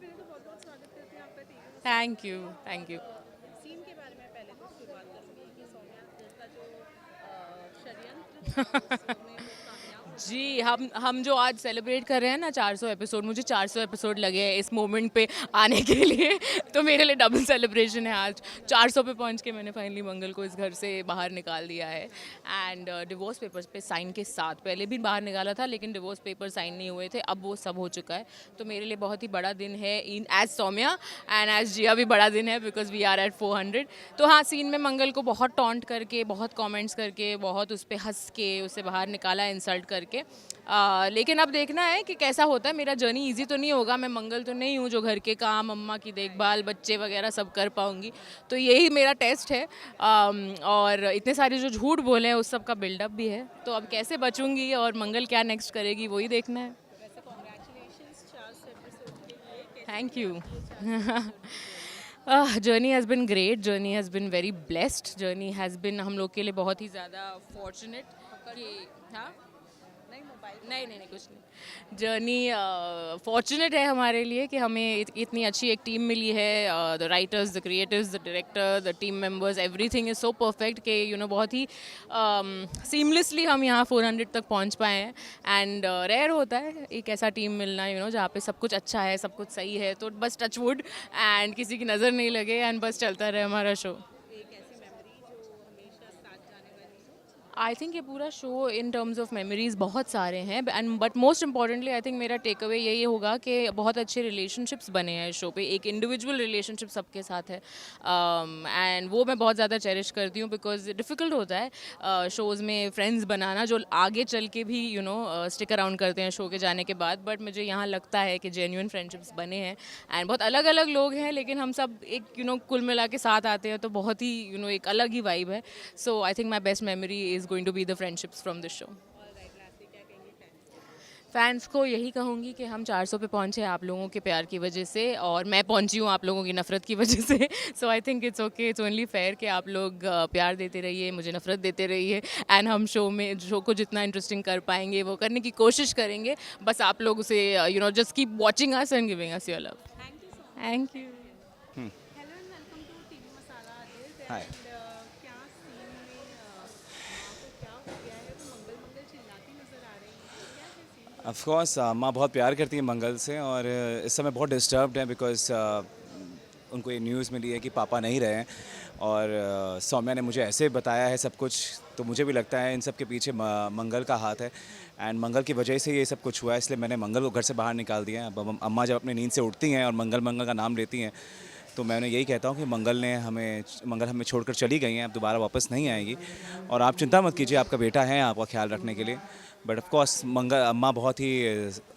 पहले तो बहुत बहुत स्वागत करते हैं आपका टीवी मसाला थैंक यू, में। Thank you. सीन के बारे में पहले तो शुरुआत करूंगी कि सौम्या का जो षड्यंत्र था उसमें वो कामयाब हो गई जी, है। हम जो आज सेलिब्रेट कर रहे हैं ना 400 एपिसोड, मुझे 400 एपिसोड लगे हैं इस मोमेंट पे आने के लिए तो मेरे लिए डबल सेलिब्रेशन है आज। 400 पे पहुंच के मैंने फाइनली मंगल को इस घर से बाहर निकाल दिया है एंड डिवोर्स पेपर्स पे साइन के साथ। पहले भी बाहर निकाला था लेकिन डिवोर्स पेपर साइन नहीं हुए थे, अब वो सब हो चुका है। तो मेरे लिए बहुत ही बड़ा दिन है इन एज सौम्या एंड एज जिया भी बड़ा दिन है बिकॉज वी आर एट 400। तो हाँ, सीन में मंगल को बहुत टॉन्ट करके, बहुत कमेंट्स करके, बहुत उस पर हंस के उसे बाहर निकाला, इंसल्ट करके। लेकिन अब देखना है कि कैसा होता है। मेरा जर्नी इजी तो नहीं होगा, मैं मंगल तो नहीं हूँ जो घर के काम, अम्मा की देखभाल, बच्चे वगैरह सब कर पाऊँगी। तो यही मेरा टेस्ट है। और इतने सारे जो झूठ बोले हैं उस सब का बिल्डअप भी है। तो अब कैसे बचूंगी और मंगल क्या नेक्स्ट करेगी वही देखना है। वैसे कॉन्ग्रेचुलेशंस 400 एपिसोड के लिए। कैसी थैंक रही यू। आपकी ये 400 एपिसोड की journey? Journey has been great, journey has been very blessed, journey has been हम लोग के लिए बहुत ही ज़्यादा फॉर्चुनेट पकड़ कि लूँ? हाँ। नहीं, मोबाइल नहीं, पकड़ नहीं, नहीं, लूँ? कुछ नहीं। जर्नी फॉर्च्यूनेट है हमारे लिए कि हमें इतनी अच्छी एक टीम मिली है। The writers, the creators, the director, the team members, everything is so perfect कि बहुत ही सीमलेसली हम यहाँ 400 तक पहुँच पाए हैं। एंड रेयर होता है एक ऐसा टीम मिलना जहाँ पे सब कुछ अच्छा है, सब कुछ सही है। तो बस टच वुड एंड किसी की नज़र नहीं लगे एंड बस चलता रहे हमारा शो। एक ऐसी मेमोरी जो हमेशा साथ जाने वाली हो? आई थिंक ये पूरा show in terms of memories बहुत सारे हैं and but most importantly I think मेरा टेक अवे यही होगा कि बहुत अच्छे रिलेशनशिप्स बने हैं इस शो पे। एक इंडिविजुअल रिलेशनशिप सबके साथ है एंड वो मैं बहुत ज़्यादा चेरिश करती हूँ बिकॉज डिफ़िकल्ट होता है शोज़ में फ्रेंड्स बनाना जो आगे चल के भी स्टिक अराउंड करते हैं शो के जाने के बाद। बट मुझे यहाँ लगता है कि जेन्युइन फ्रेंडशिप्स बने हैं एंड बहुत अलग अलग लोग हैं लेकिन हम सब एक कुल मिला के साथ आते हैं तो बहुत ही एक अलग ही वाइब है। So I think my best memory is going to be the friendships from this show. Alright, lastly क्या कहेंगे फैंस को? फैंस को यही कहूँगी कि हम 400 पे पहुँचे आप लोगों के प्यार की वजह से और मैं पहुँची हूँ आप लोगों की नफ़रत की वजह से। So I think it's okay, it's only fair कि आप लोग प्यार देते रहिए, मुझे नफ़रत देते रहिए एंड हम शो को जितना इंटरेस्टिंग कर पाएंगे वो करने की कोशिश करेंगे। बस आप लोग उसे just keep watching us and giving us your love. Thank you so much. Thank you. Thank you. Hello and welcome to TV Masala Adit hi. And क्या सीन में माँ को क्या हो गया है? वो मंगल मंगल चिल्लाती नजर आ रही हैं, क्या है सीन थोड़ा ऑफ बताइए। कोर्स माँ बहुत प्यार करती है मंगल से और इस समय बहुत डिस्टर्ब्ड है बिकॉज उनको ये न्यूज़ मिली है कि पापा नहीं रहे हैं और सौम्या ने मुझे ऐसे बताया है सब कुछ। तो मुझे भी लगता है इन सब के पीछे मंगल का हाथ है एंड मंगल की वजह से ये सब कुछ हुआ है, इसलिए मैंने मंगल को घर से बाहर निकाल दिया है। अब अम्मा जब अपनी नींद से उठती हैं और मंगल मंगल का नाम लेती हैं तो मैं उन्हें यही कहता हूँ कि मंगल हमें छोड़कर चली गई हैं, अब दोबारा वापस नहीं आएगी और आप चिंता मत कीजिए, आपका बेटा है आपका ख्याल रखने के लिए। बट ऑफ कोर्स मंगल अम्मा बहुत ही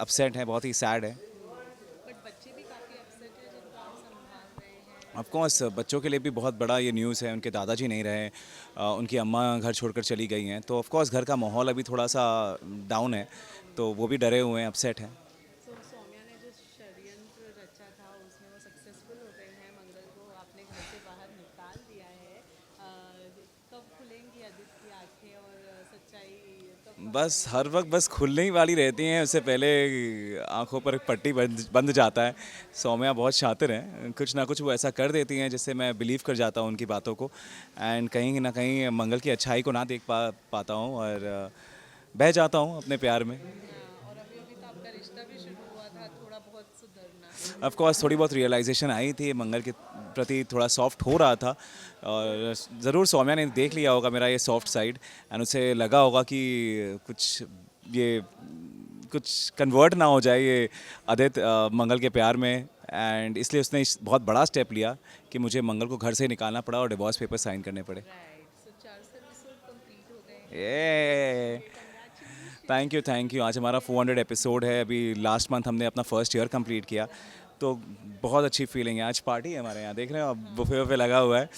अपसेट है, बहुत ही सैड है। बट बच्चे भी काफी अपसेट है जिनको आप संभाल रहे हैं। ऑफ कोर्स बच्चों के लिए भी बहुत बड़ा ये न्यूज़ है, उनके दादाजी नहीं रहे, उनकी अम्मा घर छोड़कर चली गई हैं। तो ऑफ कोर्स घर का माहौल अभी थोड़ा सा डाउन है, तो वो भी डरे हुए हैं, अपसेट हैं। सो सौम्या ने जो षड्यंत्र रचा था उसमें वो सक्सेसफुल हो गए हैं, मंगल को आपने घर से बाहर निकाल दिया है। कब खुलेंगी अदित की आंखें और सच्चाई कब बाहर बस आएगी? हर वक्त बस खुलने ही वाली रहती हैं, उससे पहले आंखों पर एक पट्टी बंद बंद जाता है। सौम्या बहुत शातिर हैं, कुछ ना कुछ वो ऐसा कर देती हैं जिससे मैं बिलीव कर जाता हूँ उनकी बातों को एंड कहीं ना कहीं मंगल की अच्छाई को ना देख पाता हूँ और बह जाता हूँ अपने प्यार में। और अभी अभी तो आपका रिश्ता भी शुरू हुआ था, थोड़ा बहुत सुधरना। ऑफ कोर्स थोड़ी बहुत रियलाइजेशन आई थी, मंगल के प्रति थोड़ा सॉफ्ट हो रहा था और ज़रूर सौम्या ने देख लिया होगा मेरा ये सॉफ्ट साइड एंड उसे लगा होगा कि ये कुछ कन्वर्ट ना हो जाए ये आदित्य मंगल के प्यार में एंड इसलिए उसने बहुत बड़ा स्टेप लिया कि मुझे मंगल को घर से निकालना पड़ा और डिवोर्स पेपर साइन करने पड़े। राइट, सो 400 एपिसोड कंप्लीट हो गए हैं ये and thank you, congratulation. Thank you. आज हमारा 400 एपिसोड है, अभी लास्ट मंथ हमने अपना फर्स्ट ईयर कंप्लीट किया, तो बहुत अच्छी फीलिंग है। आज पार्टी है हमारे यहाँ, देख रहे हो आप, बुफे वुफे लगा हुआ है।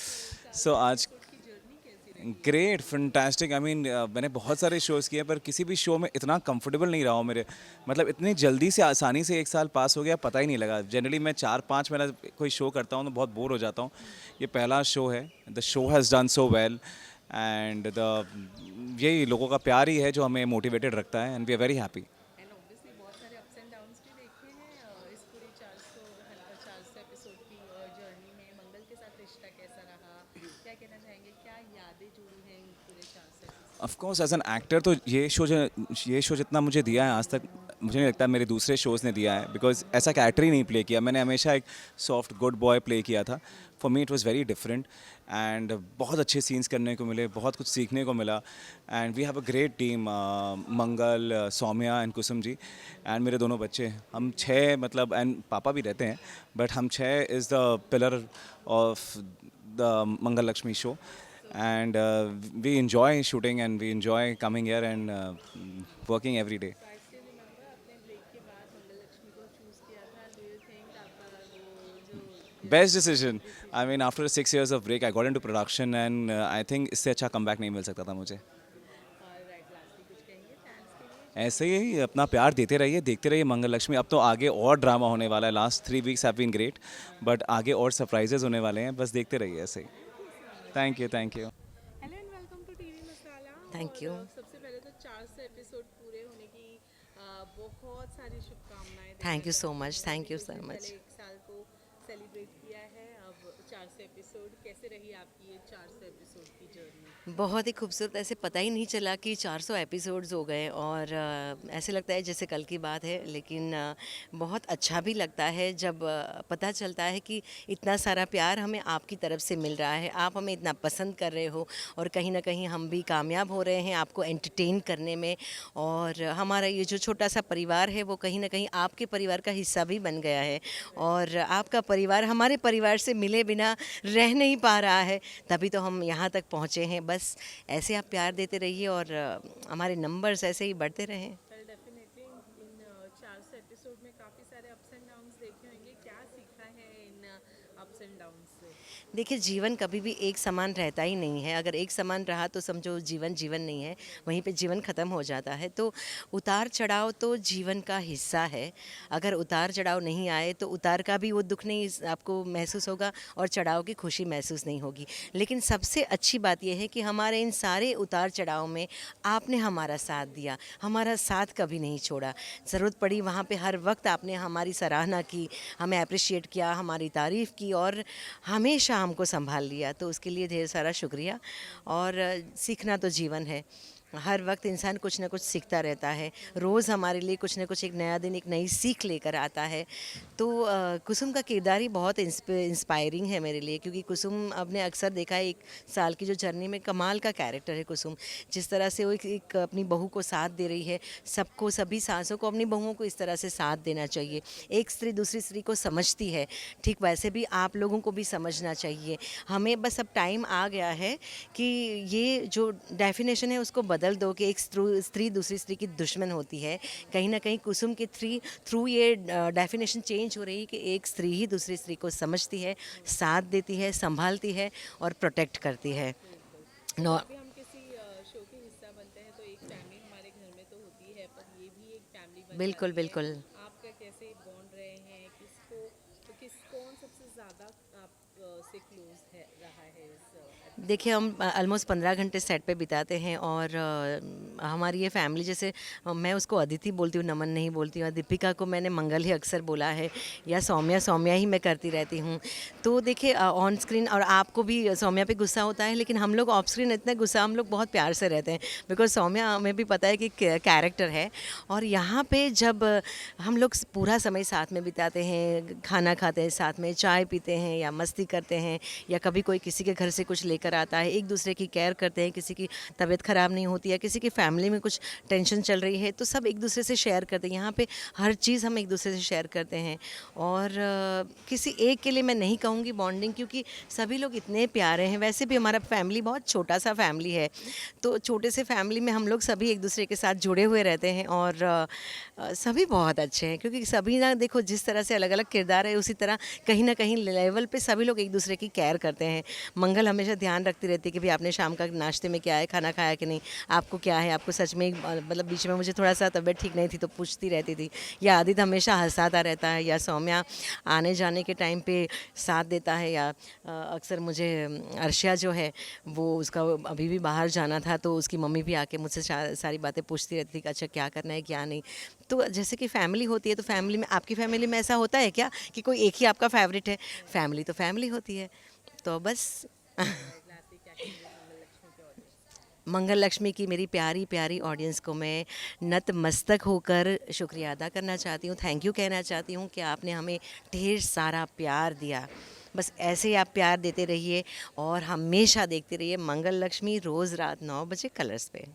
सो 400 आज एपिसोड की जर्नी कैसी रही? Great, fantastic. आई मीन मैंने बहुत सारे शोज़ किए पर किसी भी शो में इतना कंफर्टेबल नहीं रहा हूँ मेरे, मतलब इतनी जल्दी से आसानी से एक साल पास हो गया पता ही नहीं लगा। जनरली मैं 4-5 महीना कोई शो करता हूँ तो बहुत बोर हो जाता हूँ, ये पहला शो है। The show has done so well and the यही लोगों का प्यार ही है जो हमें मोटिवेटेड रखता है and we are very happy. And obviously बहुत सारे अप्स एंड डाउन्स भी देखे हैं इस पूरी 400 है ना रिश्ता कैसा रहा, क्या कहना चाहेंगे, क्या यादें जुड़ी हैं इन पूरे 400 episode? Of course as an actor तो ये शो जितना मुझे दिया है आज तक, मुझे नहीं लगता मेरे दूसरे शोज़ ने दिया है, बिकॉज ऐसा कैरेक्टर ही नहीं प्ले किया मैंने। हमेशा एक सॉफ्ट गुड बॉय प्ले किया था। For me it was very different and बहुत अच्छे सीन्स करने को मिले, बहुत कुछ सीखने को मिला। And we have a great team, Mangal, Saumya and Kusum ji and मेरे दोनों बच्चे। हम 6 मतलब, एंड पापा भी रहते हैं, बट हम 6 is the pillar of the Mangal Lakshmi show. And we enjoy shooting and we enjoy coming here and working every day. I still remember अपने ब्रेक के बाद मंगल लक्ष्मी को चूज़ किया था। डू यू थिंक आपका वो जो Best decision. I mean, after 6 years of break, I got into production and I think इससे अच्छा comeback नहीं मिल सकता था मुझे। राइट, लास्टली कुछ कहेंगे फैंस के लिए? ऐसे ही अपना प्यार देते रहिए, देखते रहिए मंगल लक्ष्मी। अब तो आगे और ड्रामा होने वाला है। Last 3 weeks have been great, but आगे और सरप्राइजेज होने वाले हैं, बस देखते रहिए ऐसे ही। Thank you, thank you. Hello and welcome to TV Masala. Thank और, you. सबसे पहले तो 400 एपिसोड पूरे होने की बहुत सारी शुभकामनाएं देना Thank you so चाहती much. हूँ। Thank you जिस so दिन much. पहले 1 साल को सेलिब्रेट किया है, अब 400 एपिसोड, कैसे रही आपकी ये 400 एपिसोड की जर्नी? बहुत ही खूबसूरत, ऐसे पता ही नहीं चला कि 400 एपिसोड्स हो गए और ऐसे लगता है जैसे कल की बात है, लेकिन बहुत अच्छा भी लगता है जब पता चलता है कि इतना सारा प्यार हमें आपकी तरफ से मिल रहा है, आप हमें इतना पसंद कर रहे हो और कहीं ना कहीं हम भी कामयाब हो रहे हैं आपको एंटरटेन करने में। और हमारा ये जो छोटा सा परिवार है वो कहीं ना कहीं आपके परिवार का हिस्सा भी बन गया है और आपका परिवार हमारे परिवार से मिले बिना रह नहीं पा रहा है, तभी तो हम यहाँ तक पहुँचे हैं। बस ऐसे आप प्यार देते रहिए और हमारे नंबर्स ऐसे ही बढ़ते रहें। वेल, डेफिनेटली इन 400 एपिसोड में काफ़ी सारे अप्स एंड डाउन्स देखे होंगे, क्या सीखा है इन अप्स एंड डाउन्स से? देखिए, जीवन कभी भी एक समान रहता ही नहीं है। अगर एक समान रहा तो समझो जीवन जीवन नहीं है, वहीं पे जीवन ख़त्म हो जाता है। तो उतार चढ़ाव तो जीवन का हिस्सा है। अगर उतार चढ़ाव नहीं आए तो उतार का भी वो दुख नहीं आपको महसूस होगा और चढ़ाव की खुशी महसूस नहीं होगी। लेकिन सबसे अच्छी बात यह है कि हमारे इन सारे उतार चढ़ाव में आपने हमारा साथ दिया, हमारा साथ कभी नहीं छोड़ा। ज़रूरत पड़ी वहाँ पे हर वक्त आपने हमारी सराहना की, हमें अप्रिशिएट किया, हमारी तारीफ़ की और हमेशा हमको संभाल लिया। तो उसके लिए ढेर सारा शुक्रिया। और सीखना तो जीवन है, हर वक्त इंसान कुछ ना कुछ सीखता रहता है। रोज़ हमारे लिए कुछ ना कुछ एक नया दिन, एक नई सीख लेकर आता है। तो कुसुम का किरदार ही बहुत इंस्पायरिंग है मेरे लिए, क्योंकि कुसुम आपने अक्सर देखा है 1 साल की जो जर्नी में कमाल का कैरेक्टर है कुसुम। जिस तरह से वो एक अपनी बहू को साथ दे रही है, सबको, सभी सासों को अपनी बहुओं को इस तरह से साथ देना चाहिए। एक स्त्री दूसरी स्त्री को समझती है, ठीक वैसे भी आप लोगों को भी समझना चाहिए। हमें बस अब टाइम आ गया है कि ये जो डेफिनेशन है उसको बदल दो कि एक स्त्री दूसरी स्त्री की दुश्मन होती है। कहीं ना कहीं कुसुम के थ्रू ये डेफिनेशन चेंज हो रही है कि एक स्त्री ही दूसरी स्त्री को समझती है, साथ देती है, संभालती है और प्रोटेक्ट करती है। नो, अभी हम किसी शो के हिस्सा बनते हैं तो एक फैमिली हमारे घर में तो होती है, पर ये भी एक फैमिली बन बिल्कुल जाती है। बिल्कुल। आपका कैसे बॉन्ड रहे हैं, किसको तो कौन सबसे ज़्यादा आप से क्लोज है रहा है इस देखिए, हम ऑलमोस्ट 15 घंटे सेट पे बिताते हैं और हमारी ये फैमिली, जैसे मैं उसको अदिति बोलती हूँ, नमन नहीं बोलती हूँ। और दीपिका को मैंने मंगल ही अक्सर बोला है, या सौम्या सौम्या ही मैं करती रहती हूँ। तो देखिए, ऑन स्क्रीन और आपको भी सौम्या पे गुस्सा होता है, लेकिन हम लोग ऑफ स्क्रीन इतने गुस्सा, हम लोग बहुत प्यार से रहते हैं, बिकॉज सौम्या हमें भी पता है कि कैरेक्टर है। और यहाँ पे जब हम लोग पूरा समय साथ में बिताते हैं, खाना खाते हैं साथ में, चाय पीते हैं या मस्ती करते हैं, या कभी कोई किसी के घर से कुछ लेकर आता है, एक दूसरे की केयर करते हैं, किसी की तबीयत ख़राब नहीं होती है, किसी की फैमिली में कुछ टेंशन चल रही है तो सब एक दूसरे से शेयर करते हैं। यहाँ पे हर चीज़ हम एक दूसरे से शेयर करते हैं। और किसी एक के लिए मैं नहीं कहूँगी बॉन्डिंग, क्योंकि सभी लोग इतने प्यारे हैं। वैसे भी हमारा फैमिली बहुत छोटा सा फैमिली है, तो छोटे से फैमिली में हम लोग सभी एक दूसरे के साथ जुड़े हुए रहते हैं और सभी बहुत अच्छे हैं, क्योंकि सभी ना, देखो जिस तरह से अलग अलग किरदार है, उसी तरह कहीं ना कहीं लेवल पे सभी लोग एक दूसरे की केयर करते हैं। मंगल हमेशा ध्यान रखती रहती है कि भाई आपने शाम का नाश्ते में क्या है, खाना खाया कि नहीं, आपको क्या है, आपको सच में, मतलब बीच में मुझे थोड़ा सा तबीयत ठीक नहीं थी तो पूछती रहती थी, या आदित्य हमेशा हंसाता रहता है, या सौम्या आने जाने के टाइम पे साथ देता है, या अक्सर मुझे अर्शिया जो है वो, उसका अभी भी बाहर जाना था तो उसकी मम्मी भी आके मुझसे सारी बातें पूछती रहती थी कि अच्छा क्या करना है क्या नहीं। तो जैसे कि फैमिली होती है, तो फैमिली में, आपकी फैमिली में ऐसा होता है क्या कि कोई एक ही आपका फेवरेट है? फैमिली तो फैमिली होती है। तो बस मंगल लक्ष्मी की मेरी प्यारी प्यारी ऑडियंस को मैं नतमस्तक होकर शुक्रिया अदा करना चाहती हूँ, थैंक यू कहना चाहती हूँ कि आपने हमें ढेर सारा प्यार दिया। बस ऐसे ही आप प्यार देते रहिए और हमेशा देखते रहिए मंगल लक्ष्मी रोज़ रात 9 बजे कलर्स पे।